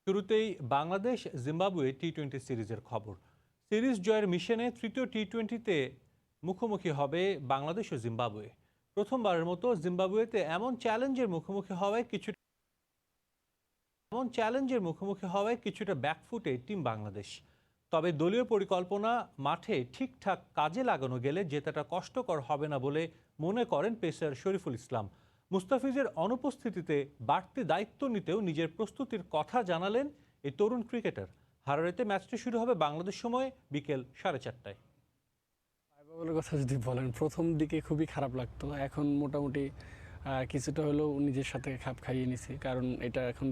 শুরুতেই বাংলাদেশ জিম্বাবুয়ে টি-20 সিরিজের খবর। সিরিজ জয়ের মিশনে তৃতীয় টি-20তে মুখোমুখি হবে বাংলাদেশ ও জিম্বাবুয়ে। প্রথমবারের মতো জিম্বাবুয়েতে কিছুটা ব্যাকফুটে টিম বাংলাদেশ। তবে দলীয় পরিকল্পনা মাঠে ঠিকঠাক কাজে লাগানো গেলে জেতাটা কষ্টকর হবে না বলে মনে করেন পেসার শরীফুল ইসলাম। মুস্তাফিজের অনুপস্থিতিতে বাড়তি দায়িত্ব নিতেও নিজের প্রস্তুতির কথা জানালেন এই তরুণ ক্রিকেটার। হারারেতে ম্যাচটি শুরু হবে বাংলাদেশ সময় বিকেল 4:30টায়। বলার কথা যদি বলেন, প্রথম দিকে খুবই খারাপ লাগতো। এখন মোটামুটি কিছুটা হলেও নিজের সাথে খাপ খাইয়ে নিছি, কারণ এটা এখন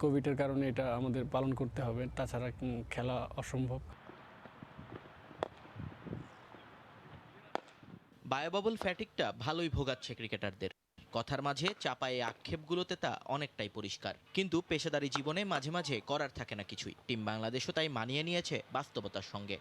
কোভিডের কারণে এটা আমাদের পালন করতে হবে, তাছাড়া খেলা অসম্ভব। বায়োবাবল ফ্যাটিকটা ভালোই ভোগাচ্ছে ক্রিকেটারদের। কথার মাঝে চাপায়ে আক্ষেপগুলোতে তা অনেকটাই পরিষ্কার, কিন্তু পেশাদারি জীবনে মাঝে মাঝে করার থাকে না কিছুই। টিম বাংলাদেশও তাই মানিয়ে নিয়েছে বাস্তবতার সঙ্গে।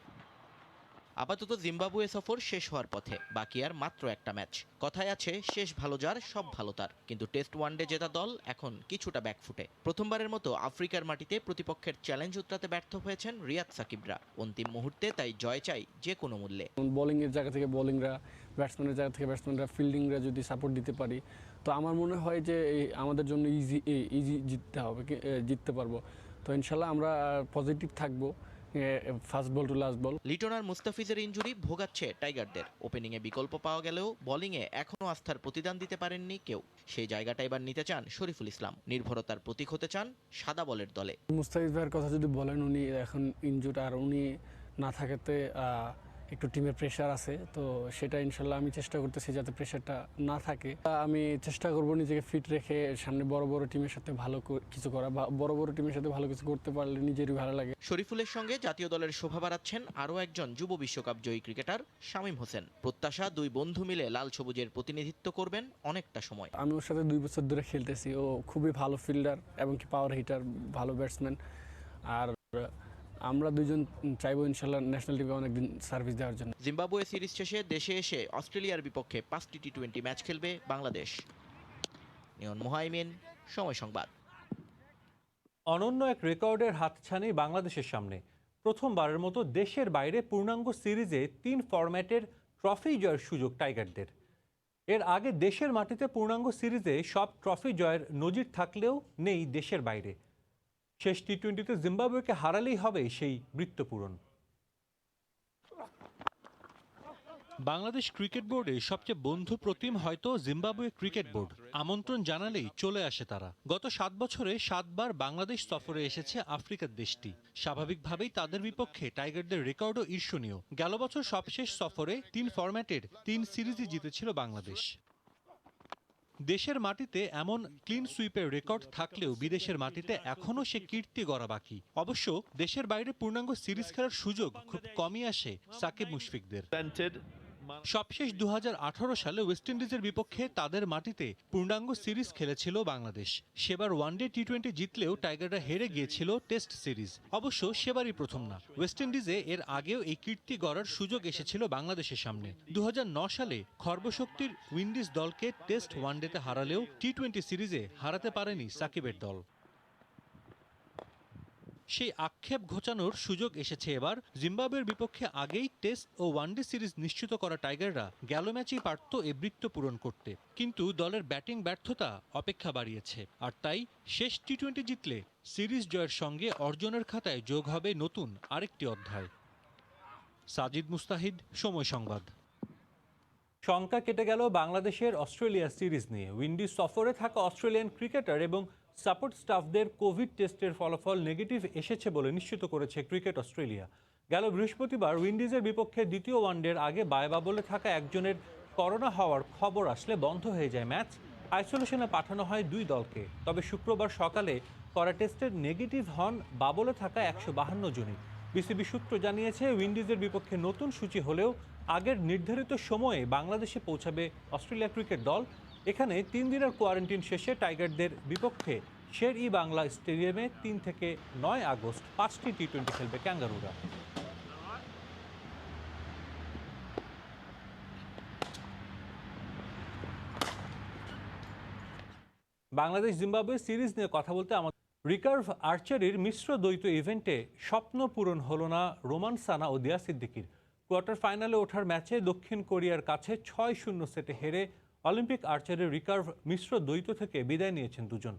আপাতত জিম্বাবুয়ে সফর শেষ হওয়ার পথে, বাকি আর মাত্র একটা ম্যাচ। কথায় আছে শেষ ভালো যার সব ভালো তার, কিন্তু টেস্ট ওয়ানডে জেতা দল এখন কিছুটা ব্যাকফুটে। প্রথমবারের মতো আফ্রিকার মাটিতে প্রতিপক্ষের চ্যালেঞ্জ উতরাতে ব্যর্থ হয়েছেন রিয়াদ সাকিবরা। অন্তিম মুহূর্তে তাই জয় চাই যে কোনো মূল্যে। বোলিংয়ের জায়গা থেকে বোলিংরা, ব্যাটসম্যানের জায়গা থেকে ব্যাটসম্যানরা, ফিল্ডিংরা যদি সাপোর্ট দিতে পারি, তো আমার মনে হয় যে আমাদের জন্য ইজি জিততে পারবো। তো ইনশাল্লাহ আমরা পজিটিভ থাকবো first ball to last ball. Liton আর মুস্তাফিজের ইনজুরি ভোগাচ্ছে টাইগারদের। ওপেনিংয়ে বিকল্প পাওয়া গেলেও বোলিংয়ে এখনও আস্থার প্রতিদান দিতে পারেননি কেউ। সেই জায়গাটা এবার নিতে চান শরীফুল ইসলাম। নির্ভরতার প্রতীক হতে চান সাদা বলের দলে। মুস্তাফিজ ভাইয়ের কথা যদি বলেন, উনি এখন ইনজুর্ড, আর উনি না থাকাতে একটু টিমের প্রেশার আছে। তো সেটা ইনশাল্লাহ আমি চেষ্টা করতেছি যাতে প্রেশারটা না থাকে। আমি চেষ্টা করব নিজেকে ফিট রেখে সামনে বড় বড় টিমের সাথে ভালো কিছু করা, বা বড় বড় টিমের সাথে ভালো কিছু করতে পারলে নিজেরই ভালো লাগে। শরীফুলের সঙ্গে জাতীয় দলের শোভা বাড়াচ্ছেন আরও একজন যুব বিশ্বকাপ জয়ী ক্রিকেটার শামীম হোসেন। প্রত্যাশা দুই বন্ধু মিলে লাল সবুজের প্রতিনিধিত্ব করবেন অনেকটা সময়। আমি ওর সাথে 2 বছর ধরে খেলতেছি। ও খুবই ভালো ফিল্ডার এবং কি পাওয়ার হিটার, ভালো ব্যাটসম্যান। আর আমরা দুজন চাইবো ইনশাল্লাহ ন্যাশনাল টিমে অনেকদিন সার্ভিস দেওয়ার জন্য। জিম্বাবুয়ে সিরিজ শেষে দেশে এসে অস্ট্রেলিয়ার বিপক্ষে 5টি টি-20 ম্যাচ খেলবে বাংলাদেশ। নিয়ন মোহাইমিন, সময় সংবাদ। অনন্য এক রেকর্ডের হাতছানি বাংলাদেশের সামনে। প্রথমবারের মতো দেশের বাইরে পূর্ণাঙ্গ সিরিজে 3 ফরম্যাটের ট্রফি জয়ের সুযোগ টাইগারদের। এর আগে দেশের মাটিতে পূর্ণাঙ্গ সিরিজে সব ট্রফি জয়ের নজির থাকলেও নেই দেশের বাইরে। শেষ টি-20তে জিম্বাবুয়েকে হারালেই হবে সেই বৃত্ত পূরণ। বাংলাদেশ ক্রিকেট বোর্ডে সবচেয়ে বন্ধু প্রতিম হয়তো জিম্বাবুয়ে ক্রিকেট বোর্ড। আমন্ত্রণ জানালেই চলে আসে তারা। গত 7 বছরে 7 বার বাংলাদেশ সফরে এসেছে আফ্রিকার দেশটি। স্বাভাবিকভাবেই তাদের বিপক্ষে টাইগারদের রেকর্ডও ঈর্ষণীয়। গেল বছর সবশেষ সফরে 3 ফরম্যাটের 3 সিরিজই জিতেছিল বাংলাদেশ। দেশের মাটিতে এমন ক্লিন সুইপের রেকর্ড থাকলেও বিদেশের মাটিতে এখনও সে কীর্তি গড়া বাকি। অবশ্য দেশের বাইরে পূর্ণাঙ্গ সিরিজ খেলার সুযোগ খুব কমই আসে সাকিব মুশফিকদের। সবশেষ 2018 সালে ওয়েস্ট ইন্ডিজের বিপক্ষে তাদের মাটিতে পূর্ণাঙ্গ সিরিজ খেলেছিল বাংলাদেশ। সেবার ওয়ানডে টি-20 জিতলেও টাইগাররা হেরে গিয়েছিল টেস্ট সিরিজ। অবশ্য সেবারই প্রথম না। ওয়েস্ট ইন্ডিজে এর আগেও এই কীর্তি গড়ার সুযোগ এসেছিল বাংলাদেশের সামনে। 2009 সালে খর্বশক্তির উইন্ডিজ দলকে টেস্ট ওয়ানডেতে হারালেও টি-20 সিরিজে হারাতে পারেনি সাকিবের দল। সেই আক্ষেপ ঘোচানোর সুযোগ এসেছে এবার। জিম্বাবুয়ের বিপক্ষে আগেই টেস্ট ও ওয়ানডে সিরিজ নিশ্চিত করা টাইগাররা গেল ম্যাচেই পারত এ বৃত্ত পূরণ করতে, কিন্তু দলের ব্যাটিং ব্যর্থতা অপেক্ষা বাড়িয়েছে। আর তাই শেষ টি-20 জিতলে সিরিজ জয়ের সঙ্গে অর্জনের খাতায় যোগ হবে নতুন আরেকটি অধ্যায়। সাজিদ মুস্তাহিদ, সময় সংবাদ। শঙ্কা কেটে গেল বাংলাদেশের অস্ট্রেলিয়া সিরিজ নিয়ে। উইন্ডিজ সফরে থাকা অস্ট্রেলিয়ান ক্রিকেটার এবং সাপোর্ট স্টাফদের কোভিড টেস্টের ফলাফল নেগেটিভ এসেছে বলে নিশ্চিত করেছে ক্রিকেট অস্ট্রেলিয়া। গেল বৃহস্পতিবার উইন্ডিজের বিপক্ষে দ্বিতীয় ওয়ানডের আগে বায়বাবলে থাকা একজনের করোনা হওয়ার খবর আসলে বন্ধ হয়ে যায় ম্যাচ। আইসোলেশনে পাঠানো হয় 2 দলকে। তবে শুক্রবার সকালে করা টেস্টের নেগেটিভ হন বাবলে থাকা 152 জনই। বিসিবি সূত্র জানিয়েছে, উইন্ডিজের বিপক্ষে নতুন সূচি হলেও আগের নির্ধারিত সময়ে বাংলাদেশে পৌঁছাবে অস্ট্রেলিয়া ক্রিকেট দল। এখানে 3 দিনের কোয়ারেন্টিন শেষে টাইগারদের বিপক্ষে শের-ই-বাংলা স্টেডিয়ামে 3 থেকে 9 আগস্ট 5টি টি-20 খেলবে ক্যাঙ্গারুরা। বাংলাদেশ জিম্বাবুয়ে সিরিজ নিয়ে কথা বলতে রিকার্ভ আর্চারির মিশ্র দ্বৈত ইভেন্টে স্বপ্ন পূরণ হলো না রোমান সানা ও দিয়া সিদ্দিকির। কোয়ার্টার ফাইনালে ওঠার ম্যাচে দক্ষিণ কোরিয়ার কাছে 6-0 সেটে হেরে অলিম্পিক আর্চারির রিকার্ভ মিশ্র দ্বৈত থেকে বিদায় নিয়েছেন দুজন।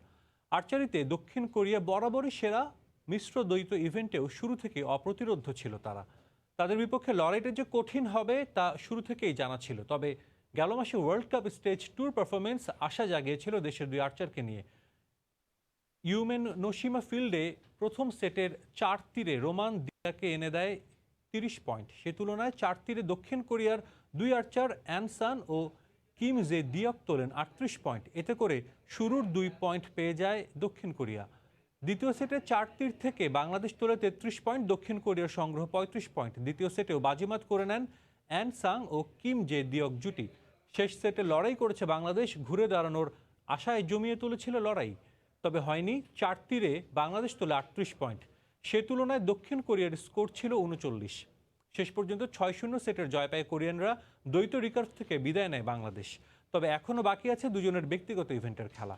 আর্চারিতে দক্ষিণ কোরিয়া বরাবরই সেরা, মিশ্র দ্বৈত ইভেন্টেও শুরু থেকে অপ্রতিরোধ্য ছিল তারা। তাদের বিপক্ষে লড়াইটা যে কঠিন হবে তা শুরু থেকেই জানা ছিল। তবে গেল মাসে World Cup stage tour performance আশা জাগিয়েছিল দেশের দুই আর্চারকে নিয়ে। ইউমেন নোশিমা ফিল্ডে প্রথম সেটের 4 তীরে রোমান দিয়াকে এনে দেয় 30 পয়েন্ট। সে তুলনায় 4 তীরে দক্ষিণ কোরিয়ার দুই আর্চার অ্যানসান ও কিম জে দিয়ক তোলেন 38 পয়েন্ট। এতে করে শুরুর 2 পয়েন্ট পেয়ে যায় দক্ষিণ কোরিয়া। দ্বিতীয় সেটে 4 তীর থেকে বাংলাদেশ তোলে 33 পয়েন্ট, দক্ষিণ কোরিয়ার সংগ্রহ 35 পয়েন্ট। দ্বিতীয় সেটেও বাজিমাত করে নেন অ্যান সাং ও কিম জে দিয়ক জুটি। শেষ সেটে লড়াই করেছে বাংলাদেশ, ঘুরে দাঁড়ানোর আশায় জমিয়ে তুলেছিল লড়াই, তবে হয়নি। 4 তীরে বাংলাদেশ তোলে 38 পয়েন্ট। সে তুলনায় দক্ষিণ কোরিয়ার স্কোর ছিল 39। শেষ পর্যন্ত 6-0 সেটের জয় পায় কোরিয়ানরা, দ্বৈত রিকার্ভ থেকে বিদায় নেয় বাংলাদেশ। তবে এখনও বাকি আছে দুজনের ব্যক্তিগত ইভেন্টের খেলা।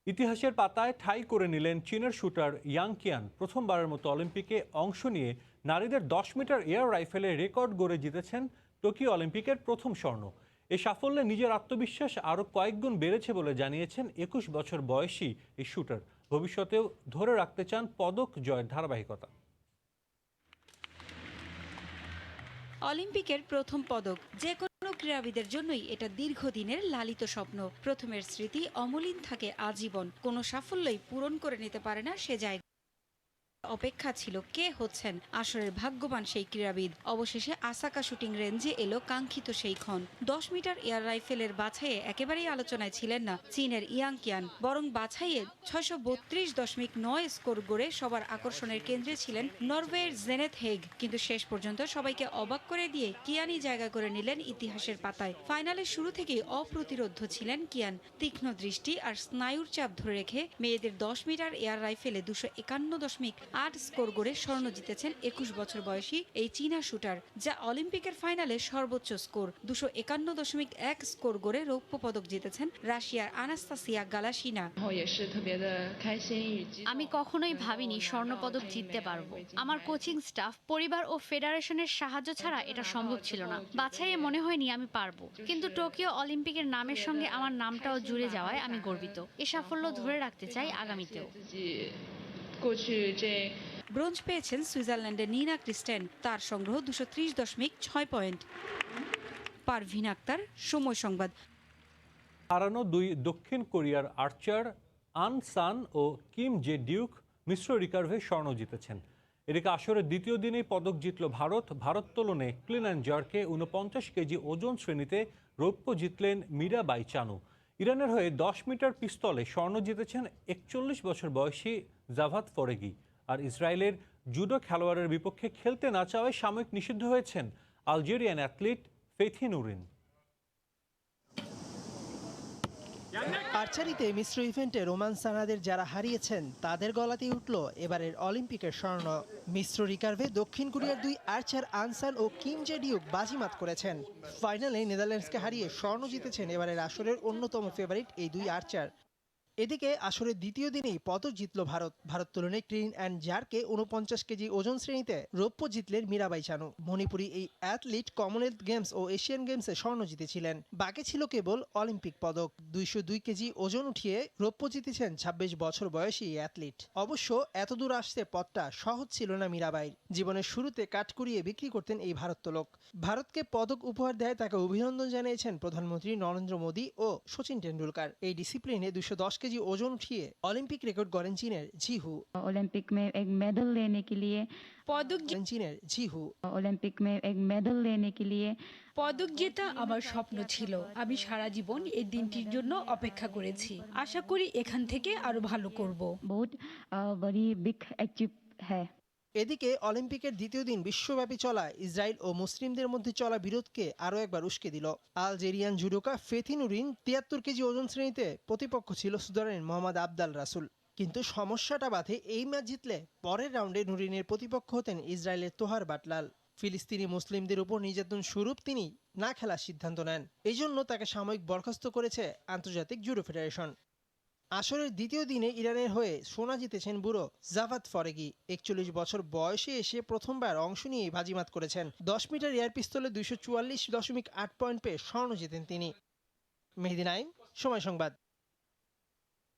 ইতিহাসের পাতায় ঠাঁই করে নিলেন চীনের শুটার ইয়াং কিয়ান। প্রথমবারের মতো অলিম্পিকে অংশ নিয়ে নারীদের 10 মিটার এয়ার রাইফেলে রেকর্ড গড়ে জিতেছেন টোকিও অলিম্পিকের প্রথম স্বর্ণ। এই সাফল্যে নিজের আত্মবিশ্বাস আরও কয়েকগুণ বেড়েছে বলে জানিয়েছেন 21 বছর বয়সী এই শুটার। ভবিষ্যতেও ধরে রাখতে চান পদক জয়ের ধারাবাহিকতা। অলিম্পিকের প্রথম পদক যে কোনো ক্রীড়াবিদের জন্যই এটা দীর্ঘদিনের লালিত স্বপ্ন। প্রথমের স্মৃতি অমলিন থাকে আজীবন, কোনো সাফল্যই পূরণ করে নিতে পারে না সে জায়গা। অপেক্ষা ছিল কে হচ্ছেন আসরের ভাগ্যবান সেই ক্রীড়াবিদ। অবশেষে আসাকা শুটিং রেঞ্জে এলো কাঙ্ক্ষিত সেই ক্ষণ। 10 মিটার এয়ার রাইফেলের বাছাইয়ে একেবারেই আলোচনায় ছিলেন না চীনের ইয়াং কিয়ান, বরং বাছাইয়ে 632.9 স্কোর গড়ে সবার আকর্ষণের কেন্দ্রে ছিলেন নরওয়ের জেনেথ হেগ। কিন্তু শেষ পর্যন্ত সবাইকে অবাক করে দিয়ে কিয়ানই জায়গা করে নিলেন ইতিহাসের পাতায়। ফাইনালের শুরু থেকেই অপ্রতিরোধ্য ছিলেন কিয়ান। তীক্ষ্ণ দৃষ্টি আর স্নায়ুর চাপ ধরে রেখে মেয়েদের 10 মিটার এয়ার রাইফেলে 251.8 স্কোর গড়ে স্বর্ণ জিতেছেন 21 বছর বয়সী এই চীনা শুটার, যা অলিম্পিকের ফাইনালে সর্বোচ্চ স্কোর। 251.1 স্কোর গড়ে রৌপ্য পদক জিতেছেন রাশিয়ার আনাস্তাসিয়া গালাশিনা। আমি কখনোই ভাবিনি স্বর্ণপদক জিততে পারবো। আমার কোচিং স্টাফ, পরিবার ও ফেডারেশনের সাহায্য ছাড়া এটা সম্ভব ছিল না। বাছাইয়ে মনে হয়নি আমি পারবো, কিন্তু টোকিও অলিম্পিকের নামের সঙ্গে আমার নামটাও জুড়ে যাওয়ায় আমি গর্বিত। এ সাফল্য ধরে রাখতে চাই আগামীতেও। ব্রোঞ্জ পেয়েছেন সুইজারল্যান্ডের নিনা ক্রিস্টেন, তার সংগ্রহ 230.6 পয়েন্ট। পারভিন আক্তার, সময় সংবাদ। হারানো দুই দক্ষিণ কোরিয়ার আর্চার আন সান ও কিম জে ডিউক মিশ্র রিকার্ভে স্বর্ণ জিতেছেন। এদিকে আসরের দ্বিতীয় দিনেই পদক জিতল ভারত। ভারোত্তোলনে ক্লিন অ্যান্ড জার্কে 49 কেজি ওজন শ্রেণীতে রৌপ্য জিতলেন মীরাবাই চানু। ইরানের হয়ে 10 মিটার পিস্তলে স্বর্ণ জিতেছেন 41 বছর বয়সী জাভাত ফরেগি। আর ইসরায়েলের জুডো খেলোয়াড়ের বিপক্ষে খেলতে না চাওয়ায় সাময়িক নিষিদ্ধ হয়েছেন আলজেরিয়ান অ্যাথলিট ফেথি নুরিন। আর্চারিতে মিশ্র ইভেন্টে রোমান সানাদের যারা হারিয়েছেন তাদের গলাতেই উঠল এবারের অলিম্পিকের স্বর্ণ। মিশ্র রিকার্ভে দক্ষিণ কোরিয়ার দুই আর্চার আনসান ও কিম জে ডিউক বাজিমাত করেছেন। ফাইনালে নেদারল্যান্ডসকে হারিয়ে স্বর্ণ জিতেছেন এবারের আসরের অন্যতম ফেভারিট এই দুই আর্চার। এদিকে আসরের দ্বিতীয় দিনেই পদক জিতল ভারত। ভারোত্তোলনে ক্লিন অ্যান্ড জার্কে 49 কেজি ওজন শ্রেণীতে রৌপ্য জিতলেন মীরাবাই চানু। মণিপুরি এই অ্যাথলিট কমনওয়েলথ গেমস ও এশিয়ান গেমসে স্বর্ণ জিতেছিলেন। বাকি ছিল কেবল অলিম্পিক পদক। 202 কেজি ওজন উঠিয়ে রৌপ্য জিতেছেন 26 বছর বয়সী এই অ্যাথলিট। অবশ্য এতদূর আসতে পথটা সহজ ছিল না মীরাবাইর। জীবনের শুরুতে কাঠকুড়িয়ে বিক্রি করতেন এই ভারোত্তোলক। ভারতকে পদক উপহার দেয় তাকে অভিনন্দন জানিয়েছেন প্রধানমন্ত্রী নরেন্দ্র মোদী ও সচিন টেন্ডুলকার। এই ডিসিপ্লিনে 210 কেজি ওজন উঠিয়ে অলিম্পিক রেকর্ড গড়েন চীনের জিহু। ओलंपिक में एक मेडल लेने के लिए চীনের জিহু ओलंपिक में एक मेडल लेने के लिए পদক জেতা আমার স্বপ্ন ছিল। আমি সারা জীবন এই দিনটির জন্য অপেক্ষা করেছি। আশা করি এখান থেকে আরো ভালো করব। बहुत बड़ी बिग अचीव है। এদিকে অলিম্পিকের দ্বিতীয় দিন বিশ্বব্যাপী চলা ইসরায়েল ও মুসলিমদের মধ্যে চলা বিরোধকে আরও একবার উস্কে দিল। আলজেরিয়ান জুডোকা ফেথি নুরিন 73 কেজি ওজন শ্রেণীতে প্রতিপক্ষ ছিল সুদানের মোহাম্মদ আবদাল রাসুল। কিন্তু সমস্যাটা বাধে এই ম্যাচ জিতলে পরের রাউন্ডে নুরিনের প্রতিপক্ষ হতেন ইসরায়েলের তোহার বাটলাল। ফিলিস্তিনি মুসলিমদের উপর নির্যাতন স্বরূপ তিনি না খেলার সিদ্ধান্ত নেন। এই জন্য তাকে সাময়িক বরখাস্ত করেছে আন্তর্জাতিক জুডো ফেডারেশন। আসরের দ্বিতীয় দিনে ইরানের হয়ে সোনা জিতেছেন বুড়ো জাভাদ ফরেগি। 41 বছর বয়সে এসে প্রথমবার অংশ নিয়ে বাজিমাত করেছেন। 10 মিটার এয়ার পিস্তলে 244.8 পয়েন্ট পেয়ে স্বর্ণ জিতেন তিনি। মেহেদী নাইম, সময় সংবাদ।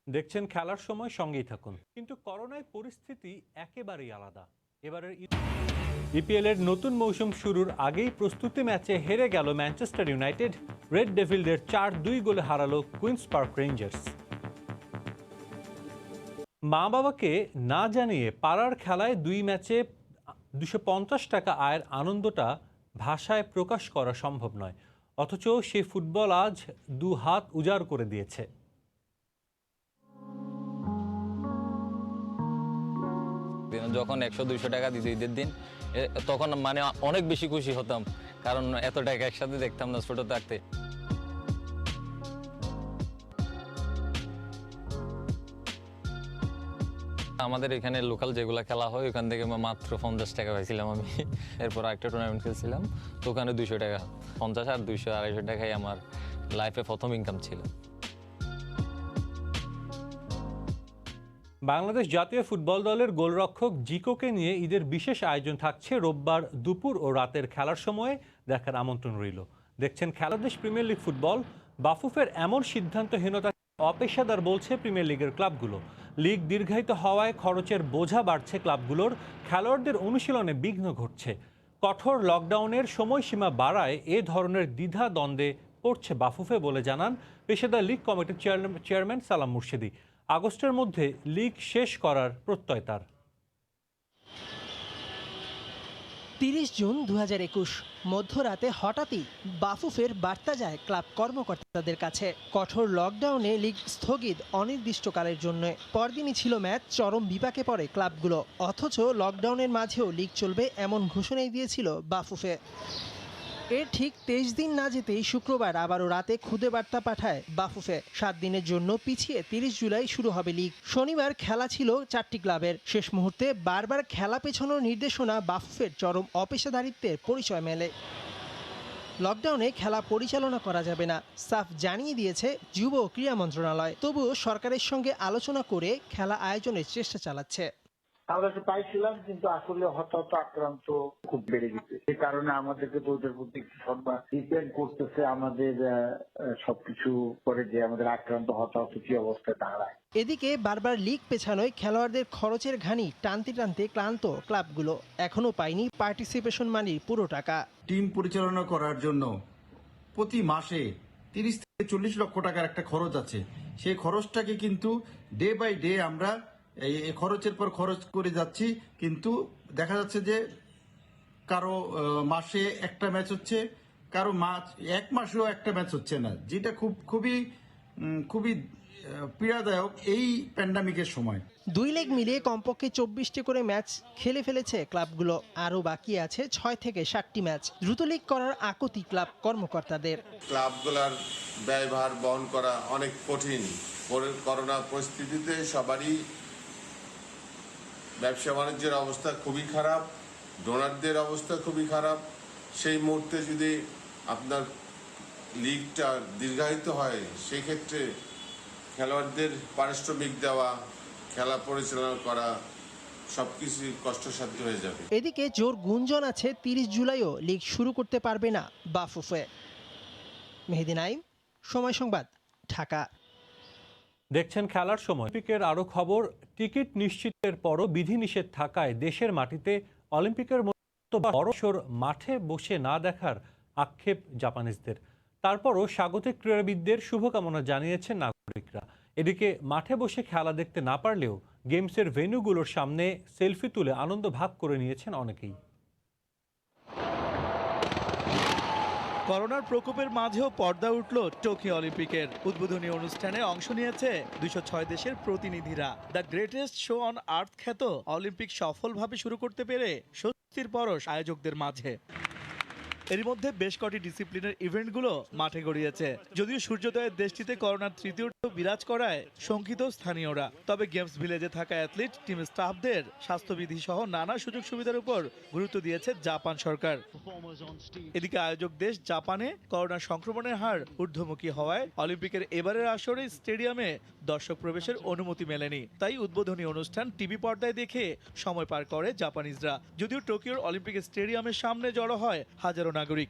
দেখছেন খেলার সময়, সঙ্গেই থাকুন। কিন্তু করোনায় পরিস্থিতি একেবারেই আলাদা। এবারের ইপিএল এর নতুন মৌসুম শুরুর আগেই প্রস্তুতি ম্যাচে হেরে গেল ম্যানচেস্টার ইউনাইটেড। রেড ডেভিলদের 4-2 গোলে হারালো কুইন্স পার্ক রেঞ্জার্স। মা বাবাকে না জানিয়ে পাড়ার খেলায় 2 ম্যাচে 250 টাকা আয়ের আনন্দটা ভাষায় প্রকাশ করা সম্ভব নয়, অথচ সেই ফুটবল আজ 2 হাত উজাড় করে দিয়েছে। যখন 100-200 টাকা দিত ঈদের দিন, তখন মানে অনেক বেশি খুশি হতাম, কারণ এত টাকা একসাথে দেখতাম না ছোট থাকতে। আমাদের এখানে লোকাল যেগুলো খেলা হয় ওখান থেকে মাত্র 50 টাকা পাইছিলাম আমি। এরপর একটা টুর্নামেন্ট খেলছিলাম, তো ওখানে 200 টাকা, 50 আর 200-250 টাকাই আমার লাইফে প্রথম ইনকাম ছিল। বাংলাদেশ জাতীয় ফুটবল দলের গোলরক্ষক জিকোকে নিয়ে ঈদের বিশেষ আয়োজন থাকছে। রোববার দুপুর ও রাতের খেলার সময়ে দেখার আমন্ত্রণ রইল। দেখছেন খেলাদেশ প্রিমিয়ার লিগ ফুটবল। বাফুফের এমন সিদ্ধান্তহীনতা অপেশাদার বলছে প্রিমিয়ার লিগের ক্লাবগুলো। লিগ দীর্ঘায়িত হওয়ায় খরচের বোঝা বাড়ছে ক্লাবগুলোর, খেলোয়াড়দের অনুশীলনে বিঘ্ন ঘটছে। কঠোর লকডাউনের সময়সীমা বাড়ায় এ ধরনের দ্বিধা দ্বন্দ্বে পড়ছে বাফুফে বলে জানান পেশাদার লিগ কমিটির চেয়ারম্যান সালাম মুর্শেদি। আগস্টের মধ্যে লিগ শেষ করার প্রত্যয় তার। 30 জুন 2021 মধ্যরাতে হঠাৎই বাফুফের বার্তা যায় ক্লাব কর্মকর্তাদের কাছে। কঠোর লকডাউনে লিগ স্থগিত অনির্দিষ্টকালের জন্য। পরদিনই ছিল ম্যাচ। চরম বিপাকে পড়ে ক্লাবগুলো, অথচ লকডাউনের মাঝেও লিগ চলবে এমন ঘোষণাই দিয়েছিল বাফুফে। এর ঠিক 23 দিন না যেতেই শুক্রবার আবারও রাতে খুদে বার্তা পাঠায় বাফুফে। 7 দিনের জন্য পিছিয়ে 30 জুলাই শুরু হবে লিগ। শনিবার খেলা ছিল 4টি ক্লাবের। শেষ মুহূর্তে বারবার খেলা পেছানোর নির্দেশনা বাফুফের চরম অপেশাদারিত্বের পরিচয় মেলে। লকডাউনে খেলা পরিচালনা করা যাবে না, সাফ জানিয়ে দিয়েছে যুব ও ক্রীড়া মন্ত্রণালয়। তবুও সরকারের সঙ্গে আলোচনা করে খেলা আয়োজনের চেষ্টা চালাচ্ছে। আমরা তো পাইছিলাম, কিন্তু আসলে হতাহত আক্রান্ত খুব বেড়ে গেছে। এই কারণে আমাদেরকে তো ওদের প্রতি সম্মান ডিপেন্ড করতেছে আমাদের সবকিছু করে, যে আমাদের আক্রান্ত হতাহত কি অবস্থায় দাঁড়ায়। এদিকে বারবার লিগ পেছানোয় খেলোয়াড়দের খরচের ঘানি টানতে টানতে ক্লান্ত ক্লাবগুলো। এখনো পায়নি পার্টিসিপেশন মানির পুরো টাকা। টিম পরিচালনা করার জন্য প্রতি মাসে 30 থেকে 40 লক্ষ টাকার একটা খরচ আছে। সেই খরচটাকে কিন্তু ডে বাই ডে আমরা এই খরচের পর খরচ করে যাচ্ছি, কিন্তু দেখা যাচ্ছে যে কারো মাসে একটা ম্যাচ হচ্ছে, কারো এক মাসেও একটা ম্যাচ হচ্ছে না, যেটা খুবই পীড়াদায়ক এই প্যান্ডামিকের সময়। 2 লেগ মিলিয়ে কমপক্ষে 24টি করে ম্যাচ খেলে ফেলেছে ক্লাবগুলো। আরও বাকি আছে 6 থেকে 7টি ম্যাচ। দ্রুত লিগ করার আকুতি ক্লাব কর্মকর্তাদের। ক্লাবগুলোর ব্যয়ভার বহন করা অনেক কঠিন। করোনা পরিস্থিতিতে সবারই ব্যবসা বাণিজ্যের অবস্থা খুবই খারাপ, ডোনারদের অবস্থা খুবই খারাপ। সেই মুহূর্তে যদি আপনার লিগটা দীর্ঘায়িত হয়, সেই ক্ষেত্রে খেলোয়াড়দের পারিশ্রমিক দেওয়া, খেলা পরিচালনা করা সবকিছুই কষ্টসাধ্য হয়ে যাবে। এদিকে জোর গুঞ্জন আছে 30 জুলাইও লিগ শুরু করতে পারবে না বাফুফে। মেহেদী নাইম, সময় সংবাদ, ঢাকা। দেখছেন খেলার সময়। অলিম্পিকের আরও খবর। টিকিট নিশ্চিতের পরও বিধিনিষেধ থাকায় দেশের মাটিতে অলিম্পিকের মতো বড়সড় মাঠে বসে না দেখার আক্ষেপ জাপানিজদের। তারপরও স্বাগতিক ক্রীড়াবিদদের শুভকামনা জানিয়েছেন নাগরিকরা। এদিকে মাঠে বসে খেলা দেখতে না পারলেও গেমসের ভেন্যুগুলোর সামনে সেলফি তুলে আনন্দ ভাগ করে নিয়েছেন অনেকেই। করোনার প্রকোপের মাঝেও পর্দা উঠল টোকিও অলিম্পিকের। উদ্বোধনী অনুষ্ঠানে অংশ নিয়েছে 206 দেশের প্রতিনিধিরা। The greatest show on earth খ্যাত অলিম্পিক সফলভাবে শুরু করতে পেরে স্বস্তির পরশ আয়োজকদের মাঝে। এর মধ্যে বেশ কটি ডিসিপ্লিনের ইভেন্টগুলো মাঠে গড়িয়েছে। যদিও সূর্যোদয়ের দেশটিতে করোনার তৃতীয় ঢেউ বিরাজ করায় শঙ্কিত স্থানীয়রা, তবে গেমস ভিলেজে থাকা অ্যাথলিট টিম স্টাফদের স্বাস্থ্যবিধি সহ নানা সুযোগ সুবিধার উপর গুরুত্ব দিয়েছে জাপান সরকার। এদিকে আয়োজক দেশ জাপানে করোনা সংক্রমণের হার ঊর্ধ্বমুখী হওয়ায় অলিম্পিকের এবারের আসরে স্টেডিয়ামে দর্শক প্রবেশের অনুমতি মেলেনি। তাই উদ্বোধনী অনুষ্ঠান টিভি পর্দায় দেখে সময় পার করে জাপানিজরা। যদিও টোকিওর অলিম্পিক স্টেডিয়ামের সামনে জড়ো হয় হাজারো নাগরিক।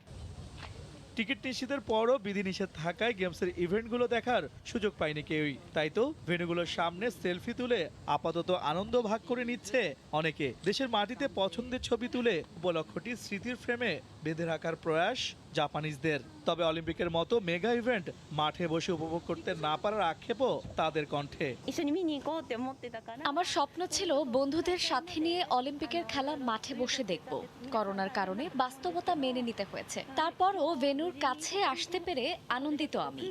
টিকিট নিশ্চিতের পরও বিধিনিষেধ থাকায় গেমসের ইভেন্টগুলো দেখার সুযোগ পায়নি কেউই। তাই তো ভেন্যুগুলোর সামনে সেলফি তুলে আপাতত আনন্দ ভাগ করে নিচ্ছে অনেকে। দেশের মাটিতে পছন্দের ছবি তুলে উপলক্ষটি স্মৃতির ফ্রেমে বেঁধে রাখার প্রয়াস জাপানিজদের। তবে অলিম্পিকের মতো মেগা ইভেন্ট মাঠে বসে উপভোগ করতে না পারার আক্ষেপও তাদের কণ্ঠে। আমার স্বপ্ন ছিল বন্ধুদের সাথে নিয়ে অলিম্পিকের খেলা মাঠে বসে দেখব। করোনার কারণে বাস্তবতা মেনে নিতে হয়েছে। তারপরও ভেন্যুর কাছে আসতে পেরে আনন্দিত আমি।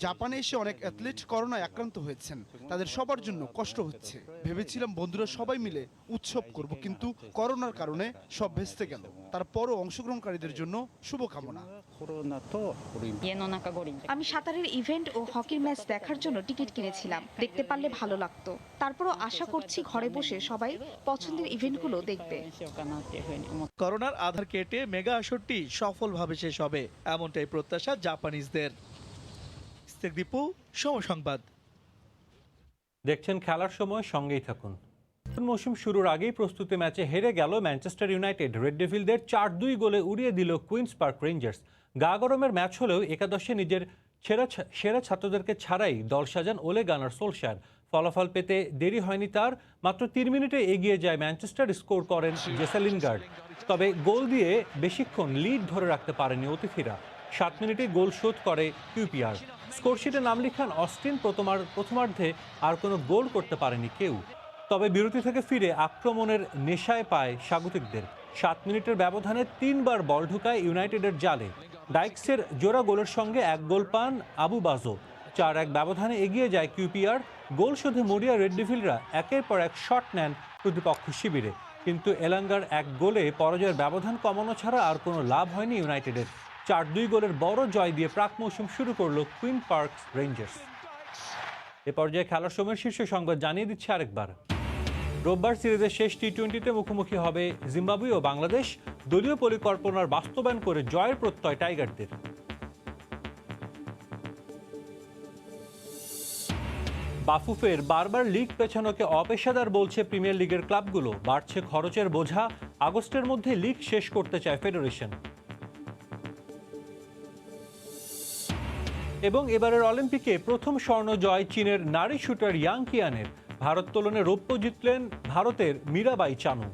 জাপানে এসে অনেক অ্যাথলিট করোনায় আক্রান্ত হয়েছেন, তাদের সবার জন্য কষ্ট হচ্ছে। ভেবেছিলাম বন্ধুরা সবাই মিলে উৎসব করব, কিন্তু করোনার কারণে সব ভেস্তে গেল। তারপরও অংশগ্রহণকারীদের জন্য শুভকামনা। আমি সাঁতারের ইভেন্ট ও হকির ম্যাচ দেখার জন্য টিকিট কিনেছিলাম, দেখতে পারলে ভালো লাগতো। তারপরও আশা করছি ঘরে বসে সবাই পছন্দের ইভেন্টগুলো দেখবে। করোনার আধার কেটে মেগা আসরটি সফলভাবে শেষ হবে, এমনটাই প্রত্যাশা জাপানিজদের। দীপু, সময় সংবাদ। দেখছেন খেলার সময়, সঙ্গেই থাকুন। মৌসুম শুরুর আগেই প্রস্তুতি ম্যাচে হেরে গেল ম্যানচেস্টার ইউনাইটেড। রেড ডেভিলদের 4-2 গোলে উড়িয়ে দিল কুইন্স পার্ক রেঞ্জার্স। গা গরমের ম্যাচ হলেও একাদশে নিজের সেরা ছাত্রদেরকে ছাড়াই দল সাজান ওলে গানার সোলশায়ার। ফলাফল পেতে দেরি হয়নি তার। মাত্র 3 মিনিটে এগিয়ে যায় ম্যানচেস্টার, স্কোর করেন জেসে লিনগার্ড। তবে গোল দিয়ে বেশিক্ষণ লিড ধরে রাখতে পারেনি অতিথিরা। 7 মিনিটে গোল শোধ করে কিউপিআর। স্কোরশিটে নাম লিখান অস্টিন। প্রথমার্ধে আর কোনো গোল করতে পারেনি কেউ। তবে বিরতি থেকে ফিরে আক্রমণের নেশায় পায় স্বাগতিকদের। 7 মিনিটের ব্যবধানে 3 বার বল ঢুকায় ইউনাইটেডের জালে। ডাইকসের জোড়া গোলের সঙ্গে 1 গোল পান আবু বাজো। 4-1 ব্যবধানে এগিয়ে যায় কিউপিআর। গোল শোধে মরিয়া রেড ডেভিলরা একের পর এক শট নেন প্রতিপক্ষ শিবিরে, কিন্তু এলাঙ্গার 1 গোলে পরাজয়ের ব্যবধান কমানো ছাড়া আর কোনো লাভ হয়নি ইউনাইটেডের। 4-2 গোলের বড় জয় দিয়ে প্রাক মৌসুম শুরু করল কুইন পার্ক রেঞ্জার্স। এ পর্যায়ে খেলার সময় শীর্ষ সংবাদ জানিয়ে দিচ্ছে আরেকবার। রোববার সিরিজের শেষ টি-20তে মুখোমুখি হবে জিম্বাবুয়ে ও বাংলাদেশ। দলীয় পরিকল্পনার বাস্তবায়ন করে জয়ের প্রত্যয় টাইগারদের। বাফুফের বারবার লিগ পেছানোকে অপেশাদার বলছে প্রিমিয়ার লিগের ক্লাবগুলো। বাড়ছে খরচের বোঝা। আগস্টের মধ্যে লিগ শেষ করতে চায় ফেডারেশন। এবং এবারের অলিম্পিকে প্রথম স্বর্ণ জয় চীনের নারী শুটার ইয়াং কিয়ানের। ভারোত্তোলনে রৌপ্য জিতলেন ভারতের মীরাবাই চানু।